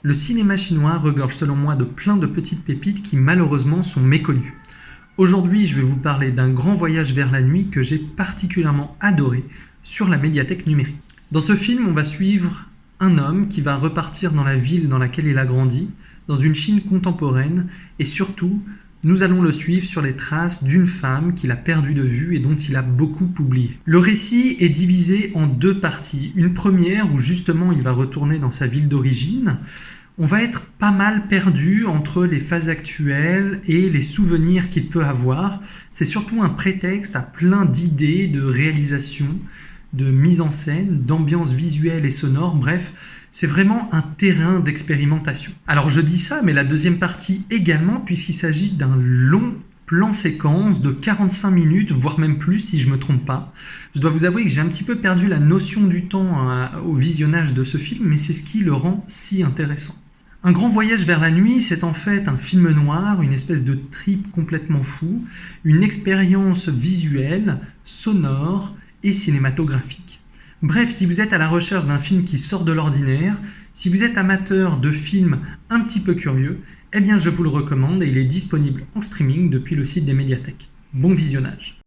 Le cinéma chinois regorge selon moi de plein de petites pépites qui malheureusement sont méconnues. Aujourd'hui, je vais vous parler d'un grand voyage vers la nuit que j'ai particulièrement adoré sur la médiathèque numérique. Dans ce film, on va suivre un homme qui va repartir dans la ville dans laquelle il a grandi, dans une Chine contemporaine, et surtout, nous allons le suivre sur les traces d'une femme qu'il a perdue de vue et dont il a beaucoup oublié. Le récit est divisé en deux parties. Une première où justement il va retourner dans sa ville d'origine. On va être pas mal perdu entre les phases actuelles et les souvenirs qu'il peut avoir. C'est surtout un prétexte à plein d'idées, de réalisation, de mise en scène, d'ambiance visuelle et sonore, bref, c'est vraiment un terrain d'expérimentation. Alors je dis ça, mais la deuxième partie également, puisqu'il s'agit d'un long plan séquence de 45 minutes, voire même plus si je me trompe pas. Je dois vous avouer que j'ai un petit peu perdu la notion du temps au visionnage de ce film, mais c'est ce qui le rend si intéressant. Un grand voyage vers la nuit, c'est en fait un film noir, une espèce de trip complètement fou, une expérience visuelle, sonore et cinématographique. Bref, si vous êtes à la recherche d'un film qui sort de l'ordinaire, si vous êtes amateur de films un petit peu curieux, eh bien je vous le recommande et il est disponible en streaming depuis le site des médiathèques. Bon visionnage.